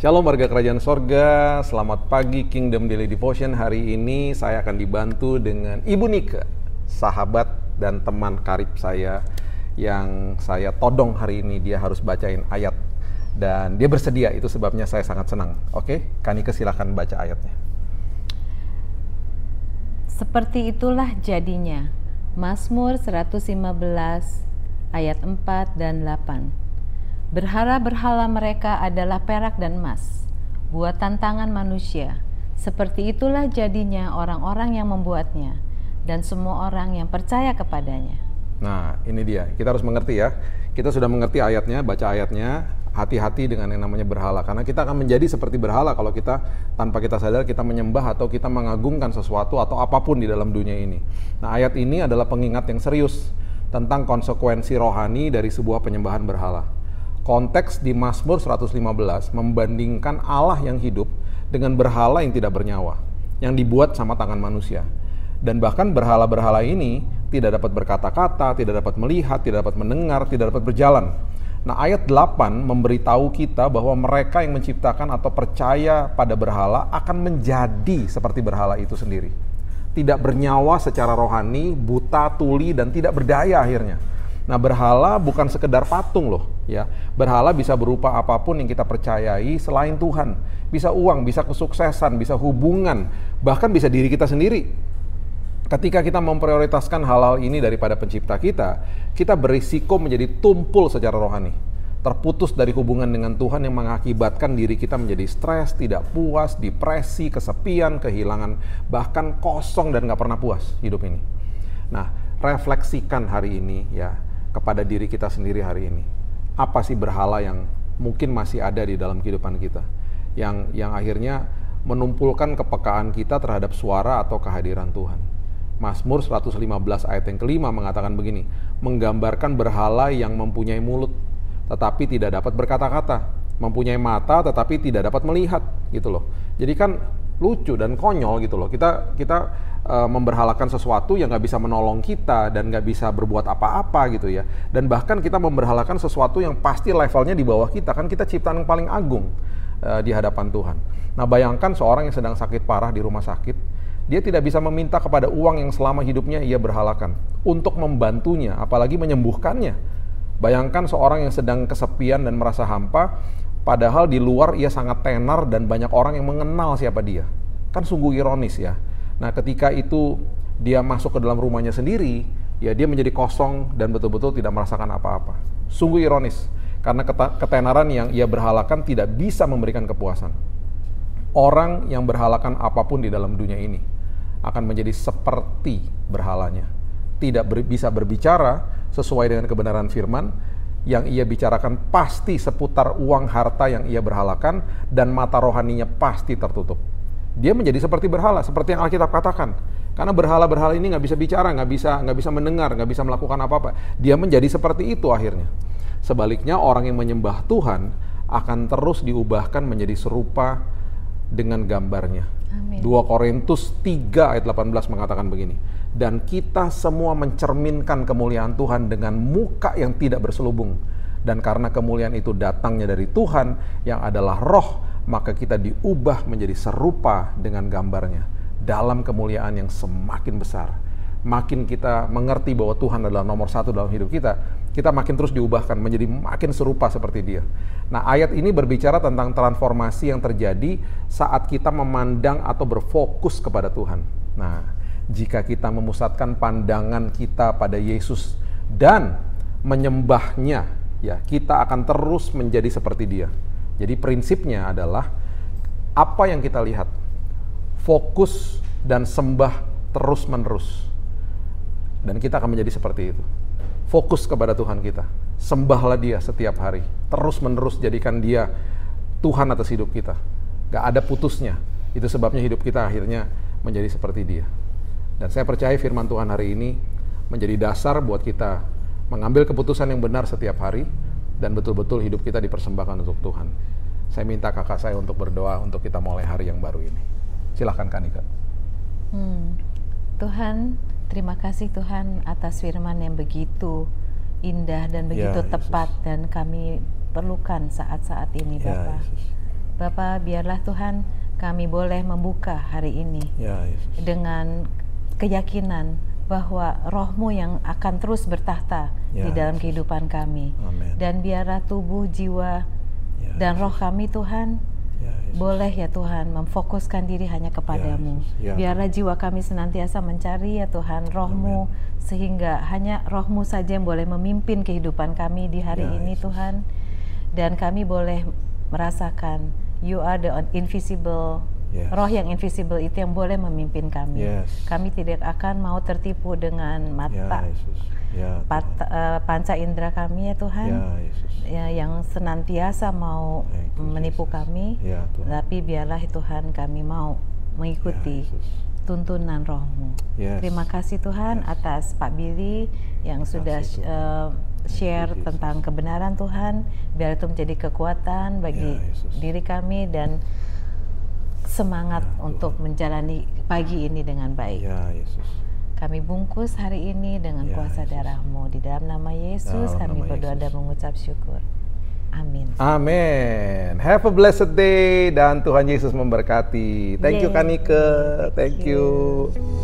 Shalom warga kerajaan sorga, selamat pagi Kingdom Daily Devotion. Hari ini saya akan dibantu dengan Ibu Nike, sahabat dan teman karib saya yang saya todong hari ini. Dia harus bacain ayat dan dia bersedia, itu sebabnya saya sangat senang. Oke, Kak Nike silakan baca ayatnya. Seperti itulah jadinya. Mazmur 115 ayat 4 dan 8. Berhala-berhala mereka adalah perak dan emas, buatan tangan manusia. Seperti itulah jadinya orang-orang yang membuatnya, dan semua orang yang percaya kepadanya. Nah, ini dia. Kita harus mengerti ya. Kita sudah mengerti ayatnya, baca ayatnya. Hati-hati dengan yang namanya berhala. Karena kita akan menjadi seperti berhala kalau kita tanpa kita sadar kita menyembah atau kita mengagungkan sesuatu atau apapun di dalam dunia ini. Nah, ayat ini adalah pengingat yang serius tentang konsekuensi rohani dari sebuah penyembahan berhala. Konteks di Mazmur 115 membandingkan Allah yang hidup dengan berhala yang tidak bernyawa, yang dibuat sama tangan manusia. Dan bahkan berhala-berhala ini tidak dapat berkata-kata, tidak dapat melihat, tidak dapat mendengar, tidak dapat berjalan. Nah, ayat 8 memberitahu kita bahwa mereka yang menciptakan atau percaya pada berhala akan menjadi seperti berhala itu sendiri. Tidak bernyawa secara rohani, buta, tuli, dan tidak berdaya akhirnya. Nah, berhala bukan sekedar patung loh, ya. Berhala bisa berupa apapun yang kita percayai selain Tuhan. Bisa uang, bisa kesuksesan, bisa hubungan, bahkan bisa diri kita sendiri. Ketika kita memprioritaskan hal-hal ini daripada pencipta kita berisiko menjadi tumpul secara rohani. Terputus dari hubungan dengan Tuhan yang mengakibatkan diri kita menjadi stres, tidak puas, depresi, kesepian, kehilangan, bahkan kosong dan gak pernah puas hidup ini. Nah, refleksikan hari ini ya, kepada diri kita sendiri hari ini. Apa sih berhala yang mungkin masih ada di dalam kehidupan kita? Yang akhirnya menumpulkan kepekaan kita terhadap suara atau kehadiran Tuhan. Mazmur 115 ayat yang kelima mengatakan begini, menggambarkan berhala yang mempunyai mulut tetapi tidak dapat berkata-kata, mempunyai mata tetapi tidak dapat melihat, gitu loh. Jadi kan lucu dan konyol gitu loh. Kita memberhalakan sesuatu yang nggak bisa menolong kita dan nggak bisa berbuat apa-apa gitu ya. Dan bahkan kita memberhalakan sesuatu yang pasti levelnya di bawah kita, kan kita ciptaan yang paling agung di hadapan Tuhan. Nah, bayangkan seorang yang sedang sakit parah di rumah sakit, dia tidak bisa meminta kepada uang yang selama hidupnya ia berhalakan untuk membantunya, apalagi menyembuhkannya. Bayangkan seorang yang sedang kesepian dan merasa hampa, padahal di luar ia sangat tenar dan banyak orang yang mengenal siapa dia. Kan sungguh ironis ya. Nah, ketika itu dia masuk ke dalam rumahnya sendiri, ya dia menjadi kosong dan betul-betul tidak merasakan apa-apa. Sungguh ironis, karena ketenaran yang ia berhalakan tidak bisa memberikan kepuasan. Orang yang berhalakan apapun di dalam dunia ini akan menjadi seperti berhalanya. Tidak bisa berbicara sesuai dengan kebenaran firman, yang ia bicarakan pasti seputar uang harta yang ia berhalakan, dan mata rohaninya pasti tertutup. Dia menjadi seperti berhala, seperti yang Alkitab katakan. Karena berhala-berhala ini nggak bisa bicara, nggak bisa mendengar, nggak bisa melakukan apa-apa. Dia menjadi seperti itu akhirnya. Sebaliknya orang yang menyembah Tuhan akan terus diubahkan menjadi serupa dengan gambarnya. Amin. 2 Korintus 3 ayat 18 mengatakan begini. Dan kita semua mencerminkan kemuliaan Tuhan dengan muka yang tidak berselubung. Dan karena kemuliaan itu datangnya dari Tuhan yang adalah roh, maka kita diubah menjadi serupa dengan gambarnya dalam kemuliaan yang semakin besar. Makin kita mengerti bahwa Tuhan adalah nomor satu dalam hidup kita makin terus diubahkan menjadi makin serupa seperti Dia. Nah, ayat ini berbicara tentang transformasi yang terjadi saat kita memandang atau berfokus kepada Tuhan. Nah, jika kita memusatkan pandangan kita pada Yesus dan menyembahnya, ya, kita akan terus menjadi seperti Dia. Jadi prinsipnya adalah apa yang kita lihat, fokus dan sembah terus-menerus. Dan kita akan menjadi seperti itu. Fokus kepada Tuhan kita. Sembahlah Dia setiap hari. Terus-menerus jadikan Dia Tuhan atas hidup kita. Gak ada putusnya. Itu sebabnya hidup kita akhirnya menjadi seperti Dia. Dan saya percaya firman Tuhan hari ini menjadi dasar buat kita mengambil keputusan yang benar setiap hari, dan betul-betul hidup kita dipersembahkan untuk Tuhan. Saya minta kakak saya untuk berdoa untuk kita mulai hari yang baru ini. Silahkan Kak Nika. Tuhan, terima kasih Tuhan atas firman yang begitu indah dan begitu tepat dan kami perlukan saat-saat ini Bapak. Bapa, biarlah Tuhan kami boleh membuka hari ini Ya Yesus. dengan keyakinan bahwa Roh-Mu yang akan terus bertahta Ya, di dalam Yesus. kehidupan kami. Amin. Dan biarlah tubuh, jiwa, Ya, dan Yesus. roh kami Tuhan Ya Yesus. boleh ya Tuhan memfokuskan diri hanya kepadamu. Yesus. Ya, Biarlah jiwa kami senantiasa mencari ya Tuhan Roh-Mu, sehingga hanya Roh-Mu saja yang boleh memimpin kehidupan kami di hari Ya, ini Yesus. Tuhan. Dan kami boleh merasakan You are the invisible. Yes. Roh yang invisible itu yang boleh memimpin kami. Yes. Kami tidak akan mau tertipu dengan Ya mata Yesus. Ya Tuhan. panca indera kami ya Tuhan. Ya Yesus. Ya, yang senantiasa mau Thank you, menipu Jesus. kami, Ya Tuhan. tapi biarlah Tuhan kami mau mengikuti Ya, Yesus. tuntunan Roh-Mu. Yes. Terima kasih Tuhan Yes. atas Pak Billy yang sudah Tuhan. share Thank you, Jesus. tentang kebenaran Tuhan. Biar itu menjadi kekuatan bagi Ya, Yesus. diri kami dan semangat Ya, untuk Tuhan. menjalani pagi ini dengan baik. Ya Yesus. Kami bungkus hari ini dengan Ya, kuasa Yesus. darah-Mu. Di dalam nama Yesus Dalam kami nama berdoa Yesus. dan mengucap syukur. Amin. Amin. Have a blessed day dan Tuhan Yesus memberkati. Thank you Yay. Kanike. Thank Thank you. you.